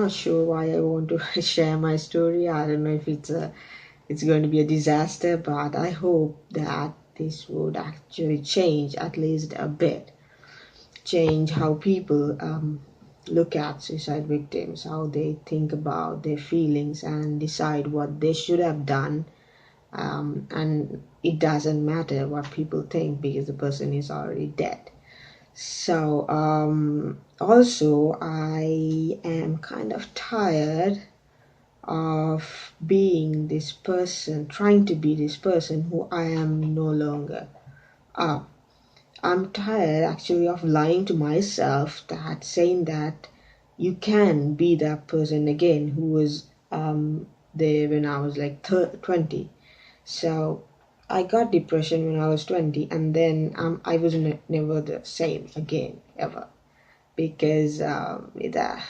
not sure why I want to share my story. I don't know if it's going to be a disaster, but I hope that this would actually change at least a bit, change how people look at suicide victims, how they think about their feelings and decide what they should have done. And it doesn't matter what people think because the person is already dead. So, also, I am kind of tired of being this person, trying to be this person who I am no longer. Uh, I'm tired actually of lying to myself, that saying that you can be that person again who was there when I was like 20. So I got depression when I was 20, and then I was never the same again, ever. Because that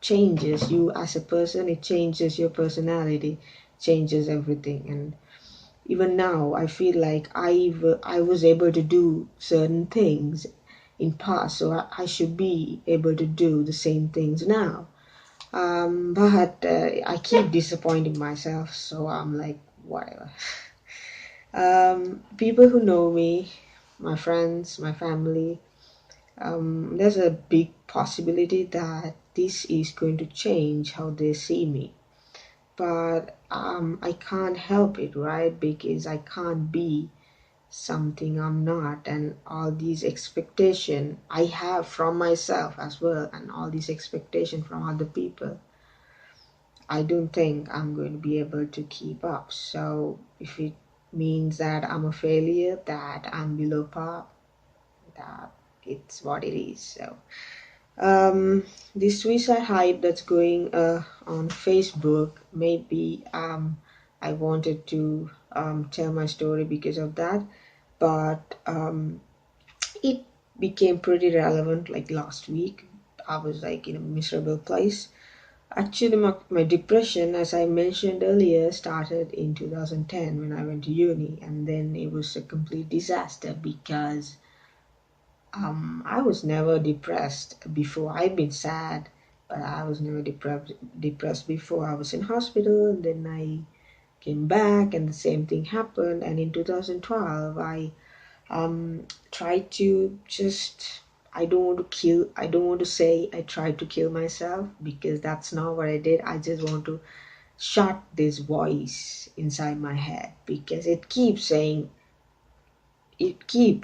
changes you as a person, it changes your personality, changes everything. And even now, I feel like I was able to do certain things in past, so I should be able to do the same things now. But I keep disappointing myself, so I'm like, whatever. People who know me, my friends, my family, there's a big possibility that this is going to change how they see me. But I can't help it, right? Because I can't be something I'm not, and all these expectation I have from myself as well, and all these expectation from other people, I don't think I'm going to be able to keep up. So if it means that I'm a failure, that I'm below par, that it's what it is. So the suicide hype that's going on Facebook, maybe I wanted to tell my story because of that, but it became pretty relevant like last week. I was like in a miserable place. Actually, my depression, as I mentioned earlier, started in 2010 when I went to uni, and then it was a complete disaster because I was never depressed before. I've been sad, but I was never depressed before. I was in hospital, and then I came back, and the same thing happened. And in 2012, I tried to just. I don't want to kill. I don't want to say I tried to kill myself because that's not what I did. I just want to shut this voice inside my head because it keep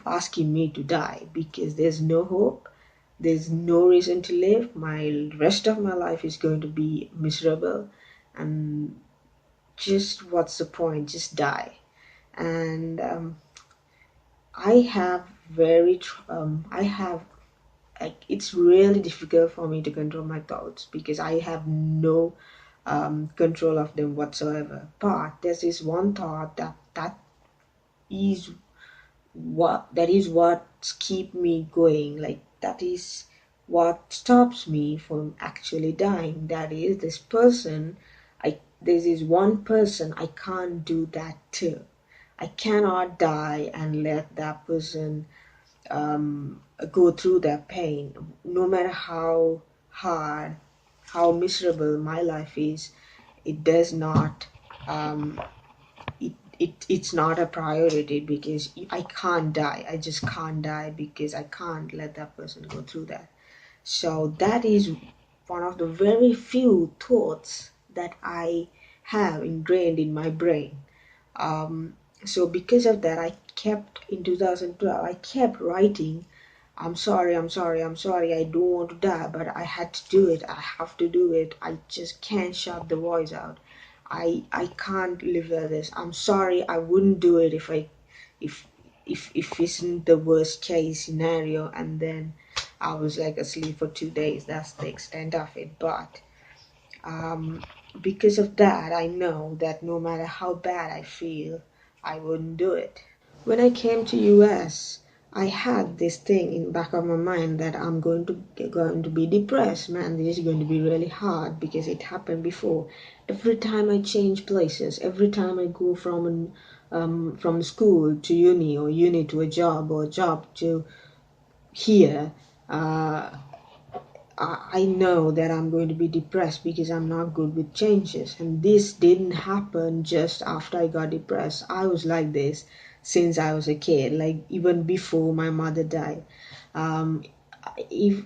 asking me to die because there's no hope, there's no reason to live, my rest of my life is going to be miserable, and just what's the point, just die. And I have I have like, it's really difficult for me to control my thoughts because I have no control of them whatsoever. But there's this one thought is that is what keep me going, like that is what stops me from actually dying. That is this person, this is one person I can't do that to. I cannot die and let that person go through that pain, no matter how hard, how miserable my life is. It does not um, it's not a priority because I can't die. I just can't die because I can't let that person go through that. So that is one of the very few thoughts that I have ingrained in my brain. So because of that, I kept in 2012. I kept writing. I'm sorry, I'm sorry, I'm sorry. I don't want to die, but I had to do it. I have to do it. I just can't shut the voice out. I can't live like this. I'm sorry. I wouldn't do it if if isn't the worst case scenario. And then I was like asleep for 2 days. That's the extent of it. But um, because of that, I know that no matter how bad I feel, I wouldn't do it. When I came to US, I had this thing in the back of my mind that I'm going to be depressed. Man, this is going to be really hard because it happened before. Every time I change places, every time I go from school to uni, or uni to a job, or job to here, uh, I know that I'm going to be depressed because I'm not good with changes. And this didn't happen just after I got depressed. I was like this since I was a kid, like even before my mother died. Um, if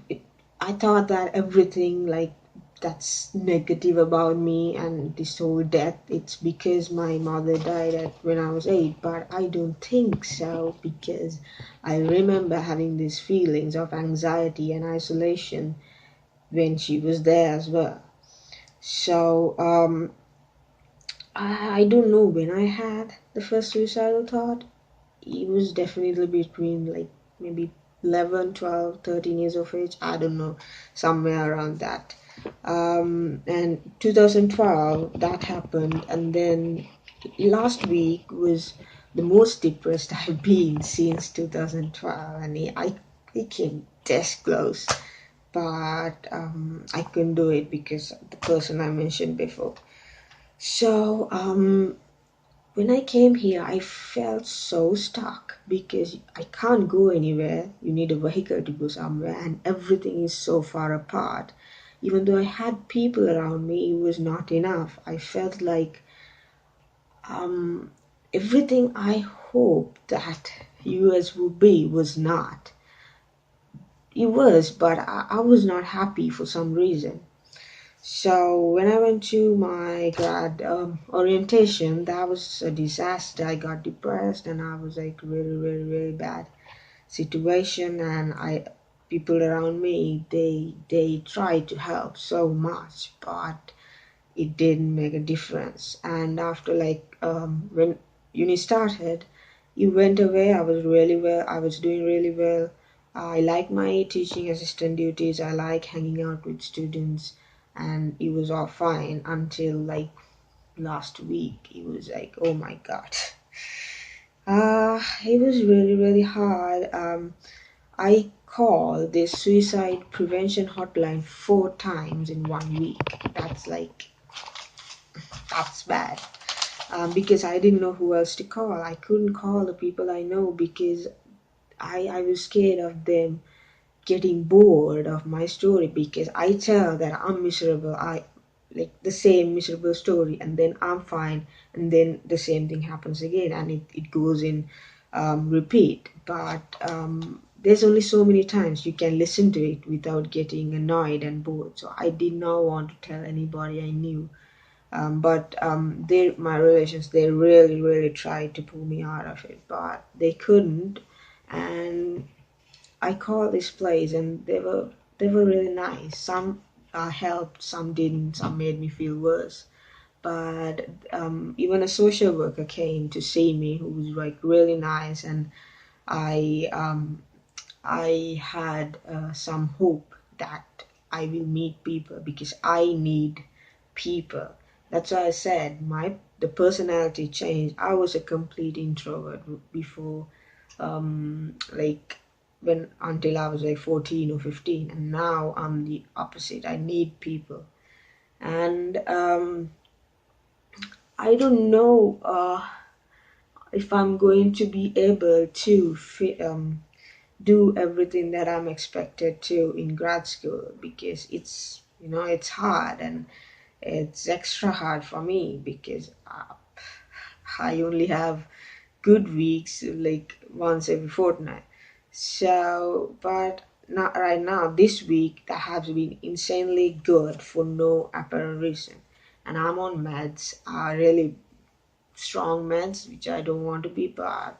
I thought that everything like that's negative about me and this whole death, it's because my mother died when I was 8. But I don't think so, because I remember having these feelings of anxiety and isolation when she was there as well. So I don't know when I had the first suicidal thought. It was definitely between like maybe 11, 12, 13 years of age. I don't know, somewhere around that. And 2012 that happened, and then last week was the most depressed I've been since 2012, and I came this close, but I couldn't do it because the person I mentioned before. So when I came here, I felt so stuck because I can't go anywhere. You need a vehicle to go somewhere, and everything is so far apart. Even though I had people around me, it was not enough. I felt like um, everything I hoped that US would be was not. It was, but I was not happy for some reason. So when I went to my grad orientation, that was a disaster. I got depressed, and I was like really, really, really bad situation. And I, people around me, they tried to help so much, but it didn't make a difference. And after like when uni started, it went away. I was really well. I was doing really well. I like my teaching assistant duties. I like hanging out with students, and it was all fine until like last week. It was like, oh my god. It was really, really hard. I called this suicide prevention hotline 4 times in 1 week. That's bad. Because I didn't know who else to call. I couldn't call the people I know because I was scared of them getting bored of my story, because I tell that I'm miserable. I like the same miserable story, and then I'm fine, and then the same thing happens again, and it goes in repeat. But there's only so many times you can listen to it without getting annoyed and bored. So I did not want to tell anybody I knew. But my relations, they really, really tried to pull me out of it, but they couldn't. And I called this place, and they were really nice. Some helped, some didn't, some made me feel worse. But even a social worker came to see me, who was like really nice, and I I had some hope that I will meet people, because I need people. That's why I said the personality changed. I was a complete introvert before, like when until I was like 14 or 15, and now I'm the opposite. I need people, and I don't know if I'm going to be able to do everything that I'm expected to in grad school, because it's hard, and it's extra hard for me because I only have good weeks like once every fortnight. So, but not right now. This week that has been insanely good for no apparent reason, and I'm on meds, really strong meds, which I don't want to be, but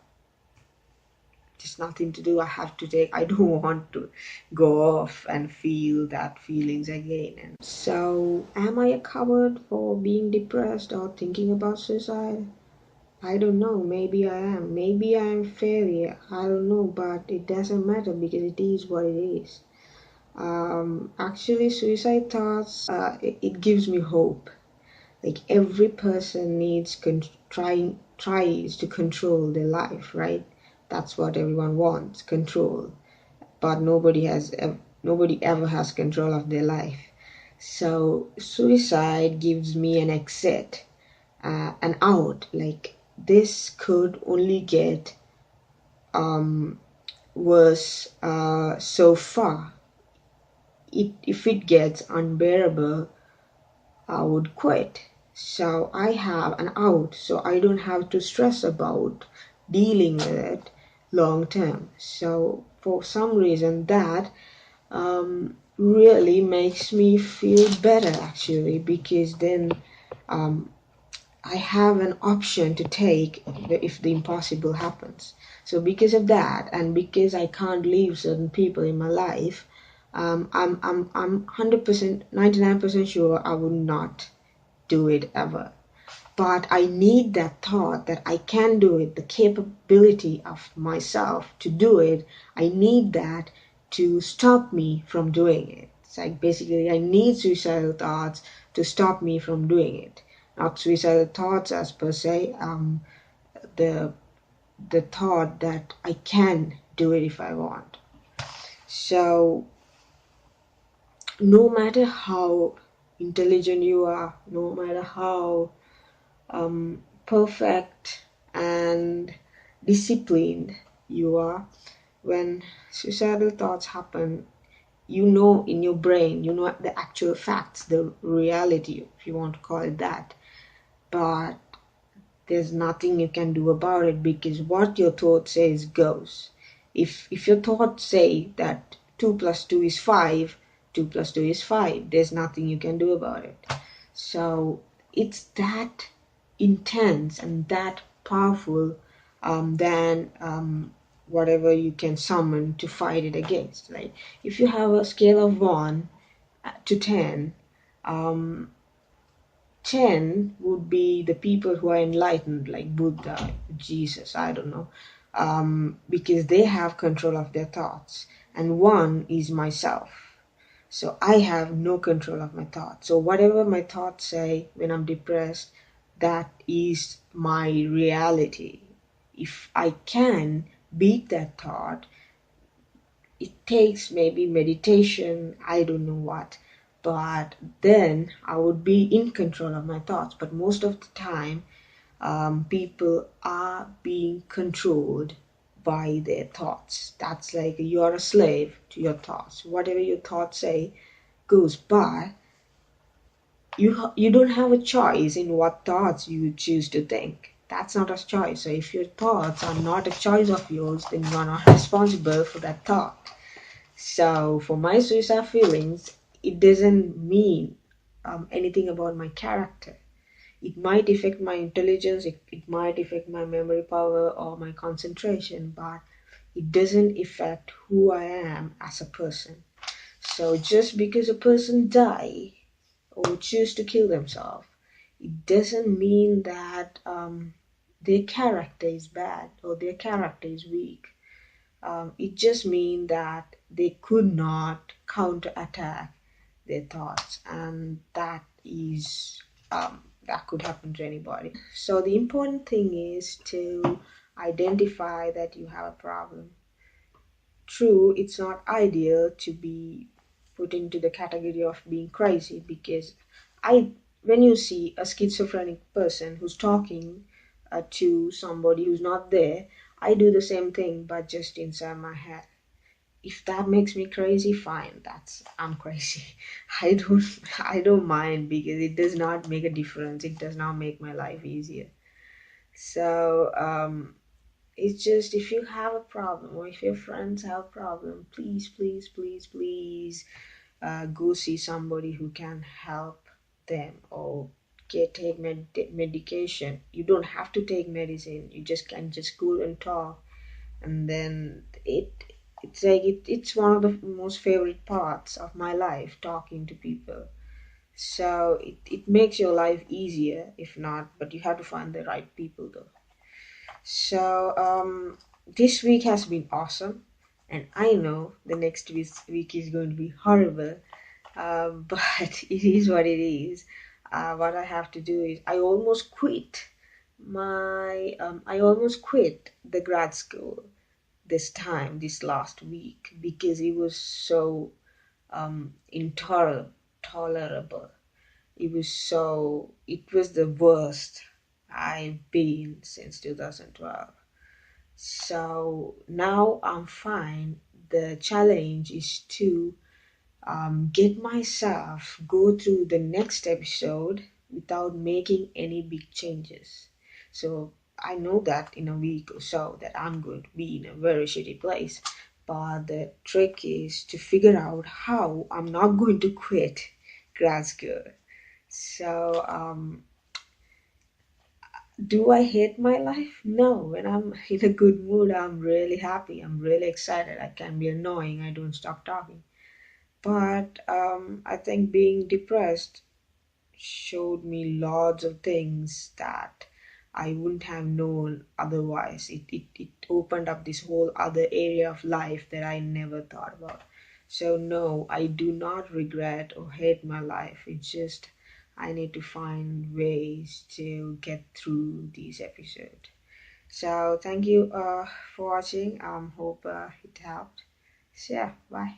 there's nothing to do. I have to take. I don't want to go off and feel that feelings again. And so, am I a coward for being depressed or thinking about suicide? I don't know. Maybe I am. Maybe I am failure. I don't know, but it doesn't matter because it is what it is. Actually, suicide thoughts. It gives me hope. Like every person needs tries to control their life, right? That's what everyone wants, control. But nobody ever has control of their life. So suicide gives me an exit, an out. Like this could only get worse so far. if it gets unbearable, I would quit. So I have an out, so I don't have to stress about dealing with it long term. So for some reason, that really makes me feel better actually, because then um, I have an option to take if the impossible happens. So because of that, and because I can't leave certain people in my life, I'm 100%, 99% sure I would not do it ever. But I need that thought that I can do it, the capability of myself to do it. I need that to stop me from doing it. It's like basically I need suicidal thoughts to stop me from doing it. Not suicidal thoughts as per se, the the thought that I can do it if I want. So no matter how intelligent you are, no matter how perfect and disciplined you are, when suicidal thoughts happen, you know in your brain, you know the actual facts, the reality, if you want to call it that. But there's nothing you can do about it, because what your thought says goes. If your thoughts say that 2 plus 2 is 5, 2 plus 2 is 5, there's nothing you can do about it. So it's that intense and that powerful than whatever you can summon to fight it against. Like if you have a scale of 1 to 10, um, 10 would be the people who are enlightened, like Buddha, Jesus, I don't know, because they have control of their thoughts. And 1 is myself. So I have no control of my thoughts. So whatever my thoughts say when I'm depressed, that is my reality. If I can beat that thought, it takes maybe meditation, I don't know what, but then I would be in control of my thoughts. But most of the time, people are being controlled by their thoughts. That's like you're a slave to your thoughts. Whatever your thoughts say goes by. You don't have a choice in what thoughts you choose to think. That's not a choice. So if your thoughts are not a choice of yours, then you are not responsible for that thought. So for my suicide feelings, it doesn't mean anything about my character. It might affect my intelligence, it might affect my memory power or my concentration, but it doesn't affect who I am as a person. So just because a person die or choose to kill themselves, it doesn't mean that their character is bad or their character is weak. It just means that they could not counterattack their thoughts, and that could happen to anybody. So the important thing is to identify that you have a problem. True, it's not ideal to be put into the category of being crazy, because I when you see a schizophrenic person who's talking to somebody who's not there, I do the same thing but just inside my head. If that makes me crazy, fine, that's I'm crazy. I don't mind, because it does not make a difference, it does not make my life easier. So it's just, if you have a problem or if your friends have a problem, please, please, please, please go see somebody who can help them, or take medication. You don't have to take medicine. You just can just go and talk, and then it's like it's one of the most favorite parts of my life, talking to people. So it makes your life easier, if not, but you have to find the right people though. So this week has been awesome, and I know the next week is going to be horrible, but it is what it is. What I have to do is I almost quit the grad school this last week, because it was so intolerable. It was the worst I've been since 2012. So now I'm fine. The challenge is to get myself go through the next episode without making any big changes. So I know that in a week or so that I'm going to be in a very shitty place. But the trick is to figure out how I'm not going to quit grad school. So do I hate my life? No. When I'm in a good mood, I'm really happy. I'm really excited. I can be annoying. I don't stop talking. But I think being depressed showed me lots of things that I wouldn't have known otherwise. It opened up this whole other area of life that I never thought about. So, no, I do not regret or hate my life. It's just I need to find ways to get through these episodes. So, thank you for watching. Hope it helped. So, yeah, bye.